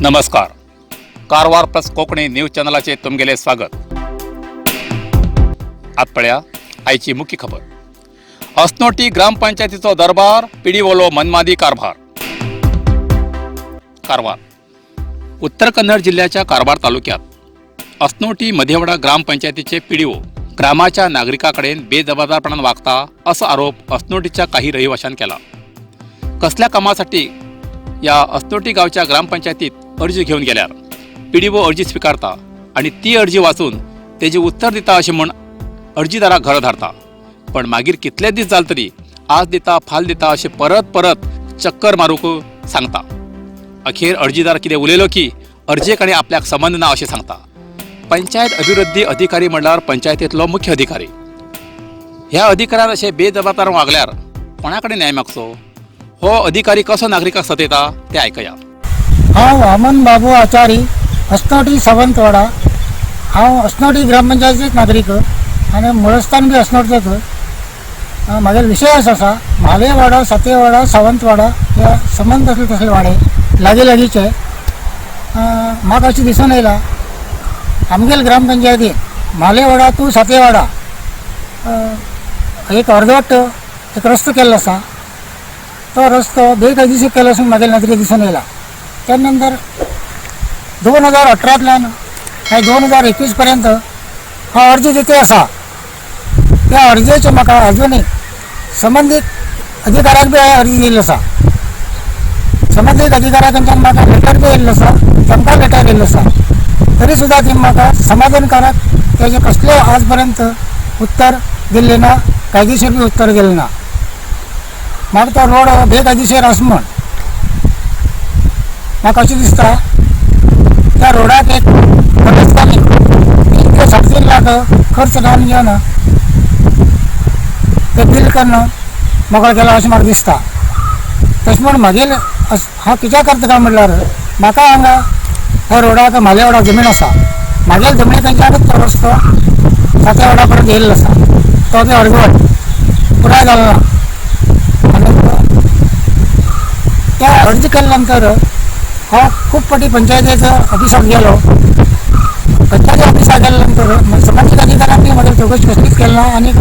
नमस्कार. Karwar plus Konkani news चॅनलाचे तुमगेले स्वागत. आत आयची मुख्य खबर. अस्नोटी ग्रामपंचायतीचो दरबार पिडीवोलो मनमादी कारभार. कारवार. उत्तर कन्नड जिल्ह्याच्या कारवार तालुक्यात अस्नोटी मध्यवडा ग्रामपंचायतीचे पिडीओ ग्रामाच्या नागरिकांकडे बेजबाबदारपणाने वागता असा आरोप अस्नोटीच्या काही रहिवाशांनी केला. कसल्या कामासाठी या अस्नोटी गावच्या ग्रामपंचायतीत अर्जी घेऊन गेल्यार पिडीओ अर्जी स्वीकारता आणि ती अर्जी वाचून तेजी उत्तर दिता अशें म्हण अर्जीदाराक घर धाडता. पण मागीर कितले दीस जाले तरी आज दिता फाल दिता अशें परत परत चक्कर मारूंक सांगता. अखेर अर्जीदार कितें उलयलो की अर्जेक आनी आपल्याक संबंध ना अशें सांगता. पंचायत अभिवृद्धी अधिकारी म्हणल्यार पंचायतींतलो मुख्य अधिकारी. ह्या अधिकाऱ्यान अशें बेजबाबदार वागल्यार कोणा कडेन न्याय मागचो? हो अधिकारी कसो नागरिकाक सतयता ते आयकया. हांव वामन बाबू आचारी, अस्नोटी सावंतवाडा. हांव अस्नोटी ग्रामपंचायतीचो नागरीक आनी मुळस्थान बी अस्नोटीचोच. म्हागेलो विशय असो आसा, म्हालेवाडा, सतेवाडा, सावंतवाडा हे संबंध असले तसले वाडे लागीं लागींचे. म्हाका अशें दिसून येयला आमगेले ग्रामपंचायतीन म्हालेवाडा टू सतेवाडा एक अर्दवट एक रस्तो केल्लो आसा. तो रस्तो बेकायदेशीर केलो असून म्हागेल्या नदरेक दिसून येयला. त्या नंतर 2018तल्यान 2021 पर्यंत हा अर्ज दिते आसा. त्या अर्जेचे म्हाका अजूनय संबंधीत अधिकाऱ्याक बी अर्ज दिल्लो आसा. संबंधीत अधिकाऱ्या कडच्यान म्हाका लेटर बी येयल्लो आसा, तांकां लेटर येयल्लो आसा. तरी सुद्दां ती म्हाका समाधानकारक तेजे कसले आज पर्यंत उत्तर दिल्लें ना, कायदेशीर बी उत्तर दिलें ना. म्हाका तो रोड बेकायदेशीर आसा म्हण म्हाका अशें दिसता. त्या रोडाक एक दिसताली 360 लाख खर्च घालून घेवन ते बिल करून मोकळो केलो अशें म्हाका दिसता. तशें म्हण म्हागेले हांव कित्याक करता काय म्हणल्यार म्हाका हांगा ह्या रोडाक म्हालेवाडा जमीन आसा. म्हागेले जमनी खंयच्यानूच तो रस्तो सतेवाडा पर्यंत येयल्लो आसा. तो बी अर्दवट पुराय जालो ना. त्या अर्ज केल्या नंतर हांव खूब फावटी पंचायतीच्या ऑफिसाक गेलो. पंचायती ऑफिसाक गेल्या नंतर संबंधीत अधिकाऱ्यांनी म्हाका चौकशी कसलीच केली ना. आनी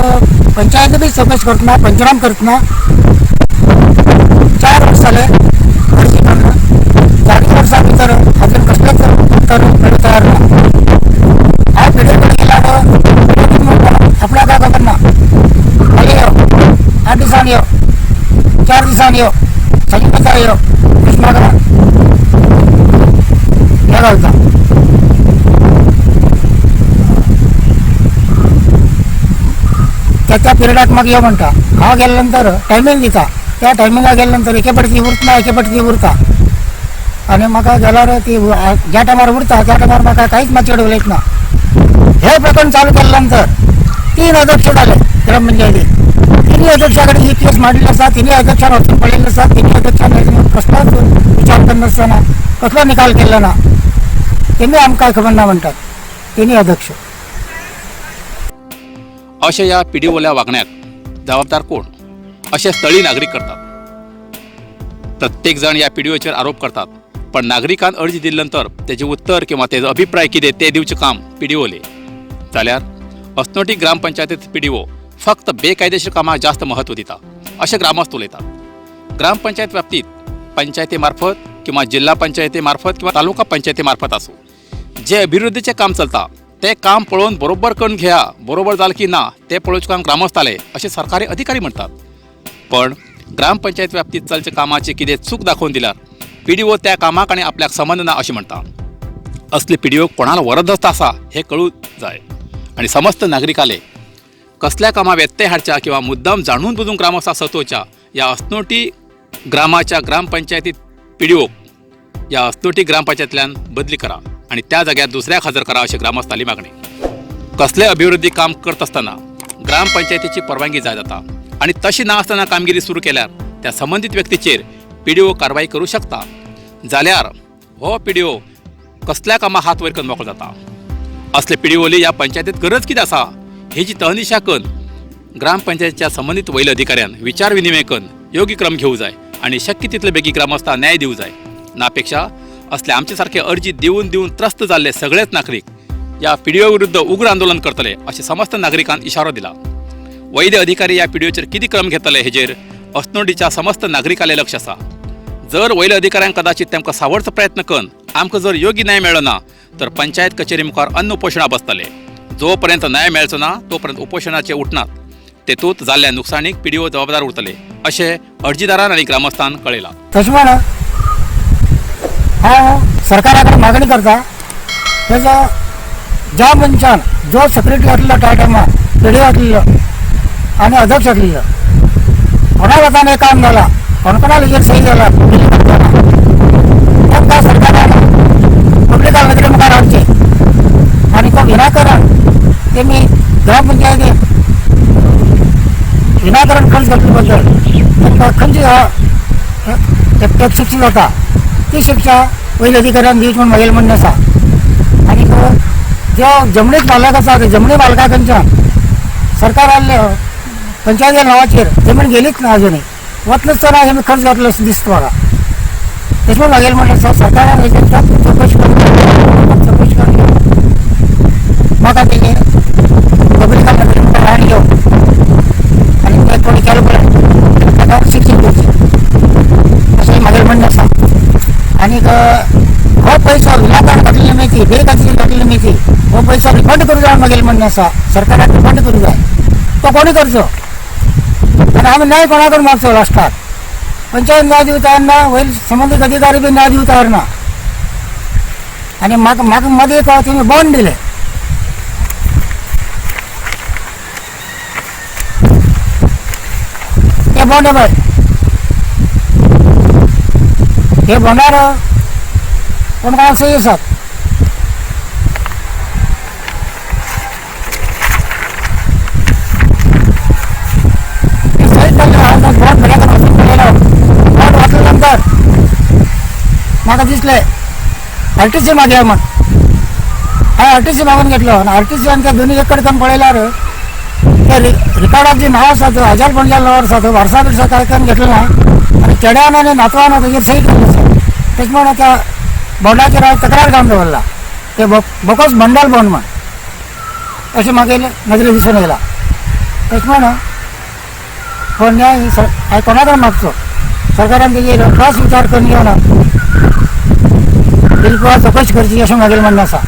पंचायती बी चौकशी करतना पंचनाम करतना 4 वर्स जाले अर्जी करून. 4 वर्सां भितर अजून कसलेच उत्तर मेळूंक तयार ना. हांव पिडीओ कडेन गेल्यार आपल्याक काय खबर ना. फाल्यां यो, 8 दिसांनी यो, 4 दिसांनी यो, संगीताचा यो अशें म्हाका हे घालता. त्या पिरियडाक म्हाका यो म्हणटा. हांव गेल्या नंतर टायमींग दिता. त्या टायमिंगाक गेल्या नंतर एके फावटी ती उरता, एके फावटी ती उरता. आनी म्हाका गेल्यार ती ज्या टायमार उरता त्या टायमार म्हाका कांयच मातशें उलयत ना. हे प्रकरण चालू केल्या नंतर 3 अध्यक्ष जाले ग्रामपंचायतीन. 3 अध्यक्षा कडेन ही केस मांडिल्ली आसा. 3 अध्यक्षान वचून पळयल्लें आसा. 3 अध्यक्षान कसलोच विचार करनासतना कसलो निकाल केल्लो ना. तेमी आमकां खबर ना म्हणटात 3 अध्यक्ष. अशा या पिडीओल्या वागण्याक जबाबदार कोण असे स्थळीय नागरिक करतात. प्रत्येक जण या पिडीओचेर आरोप करतात. पण नागरिकान अर्जी दिल्यानंतर तेजे उत्तर किंवा तेजो अभिप्राय कितें ते दिवचें काम पिडीओले. जाल्यार अस्नोटी ग्रामपंचायतीत पिडीओ फक्त बेकायदेशीर कामाक जास्त महत्व दिता अशें ग्रामस्थ उलयतात. ग्रामपंचायत व्याप्तीत पंचायती मार्फत किंवा जिल्हा पंचायती मार्फत किंवा तालुका पंचायती मार्फत आसूं जे अभिवृद्धीचें काम चलता ते काम पळोवन बरोबर करून घेया. बरोबर जालें की ना ते पळोवचें काम ग्रामस्थ जाले अशें सरकारी अधिकारी म्हणटात. पण ग्रामपंचायत व्याप्तीत चलचे कामाची कितें चूक दाखोवन दिल्यार पिडीओ त्या कामाक आनी आपल्याक संबंध ना अशें म्हणटा. असले पिडीओ कोणाला वरदस्त आसा हे कळूंक जाय. आनी समस्त नागरिकाले कसल्या कामा व्यत्यय हाडच्या किंवा मुद्दाम जाणून बुजून ग्रामस्थांक सतोवच्या या अस्नोटी ग्रामाच्या ग्रामपंचायतीत पिडीओ या अस्नोटी ग्रामपंचायतींतल्यान बदली करा आणि त्या जाग्यार दुसऱ्याक हजर करा अशी ग्रामस्थांची मागणी. कसले अभिवृद्धी काम करत असताना ग्रामपंचायतीची परवानगी जाय जाता आणि तशी ना आसतना कामगिरी सुरू केल्यार त्या संबंधित व्यक्तीचेर पिडीओ कारवाई करू शकता. जाल्यार हो पिडीओ कसल्या कामाक हात वयर करून मोकळो जाता. असले पिडीओली या पंचायतीत गरज कितें आसा हेची तहनिशा करून ग्रामपंचायतीच्या संबंधित वैल अधिकाऱ्यान विचार विनिमय करून योग्य क्रम घेवूं जाय आणि शक्य तितले बेगी ग्रामस्थांक न्याय दिवं जाय. नापेक्षा असले आमचे सारखे अर्जी दिवन दिवन त्रस्त जाल्ले सगळेच नागरीक या पिडीओ विरुद्ध उग्र आंदोलन करतले अशें समस्त नागरिकांक इशारो दिला. वैध अधिकारी या पिडीओचेर कितें क्रम घेतले हेजेर अस्नोडीच्या समस्त नागरिकाले लक्ष आसा. जर वयल्या अधिकाऱ्यांक कदाचित तेमकां सावरचो प्रयत्न करून आमकां जर योग्य न्याय मेळ्ळो ना तर पंचायत कचेरी मुखार अन्न उपोशणां बसतले. जो पर्यंत न्याय मेळचो ना तो पर्यंत उपोशणाचे उठनात. तेतूंत जाल्ल्या नुकसाणीक पिडीओ जबाबदार उरतले अशें अर्जीदारान आनी ग्रामस्थांन कळयलां. तशें म्हण हांव सरकारा कडेन मागणी करता तेजो ज्या मनशान जो सेक्रेटरी आसलो त्या टायमार पिडीओ आसलेलो आनी अध्यक्ष आसलेलो कोणा वतान हें काम जालां कोणकोणा हेजेर सही जाला तेमकां सरकारान पब्लिका नदरे मुखार हाडचें आनी तो विनाकारण तेमी ग्रामपंचायतीन विनाकारण खर्च करतले बद्दल तेमकां खंयची एक शिक्षा जाता ती शिक्षा वयल्या अधिकाऱ्यान दिवची म्हूण म्हागेलें म्हणणें आसा. आनी जो जमनीक मालक आसा ते जमनी मालका कडच्यान सरकारान पंचायती नांवाचेर जमीन गेलीच ना अजुनूय वतनासतना जमीन खर्च घातलो अशें दिसता म्हाका. तशें म्हूण म्हागेलें म्हणणें आसा सरकारान हेजेर चवकशी करून म्हाका तेजेर पब्लिका नदरेन हाडून घेवन आनी तें कोणी केलें पळय ताका शिक्षा दिवची अशें म्हागेलें म्हणणें आसा. आनीक हो पयसो विनाकारण घातलेली मेथी बेकायदेशीर घातलेली मेथी हो पयसो रिफंड करूं जाय म्हागेलें म्हणणें आसा. सरकारान रिफंड करूं जाय तो कोणी करचो आनी आमी न्याय कोणा कडेन मागचो लास्टाक. पंचायत न्याय दिवता ना वयर संबंदीत अधिकारी बी न्याय दिवता ना आनी म्हाका मदीं तेमी बॉन्ड दिले ते बॉन्ड पळय हे बॉन्डार कोणा सही आसात. बॉन्ड बॉन्ड वाचल्या नंतर म्हाका दिसलें आरटीसी मागया म्हण हांवें आरटीसी मागून घेतलो आनी आरटीसीन त्या दोनी एक कडेन करून पळयल्यार ते रिकार्डाक जी नांव आसा तो अजाल पणजाल नांवार आसा तो वर्सा बिर्सा कांय करून घेतलो ना आनी चेड्यान आनी नातवान तेजेर सही केल्ली आसा. तेच म्हण त्या बॉन्डाचेर हांवें तक्रार काम दवरला ते बोकस बंडल बॉन्ड म्हण अशें म्हागेले नजरे दिसून येयला. तेच म्हण हो न्याय हांवें कोणा कडेन मागचो सरकारान तेजेर खास विचार करून घेवन बिलकुल चवकशी करची अशें म्हागेलें म्हणणें आसा.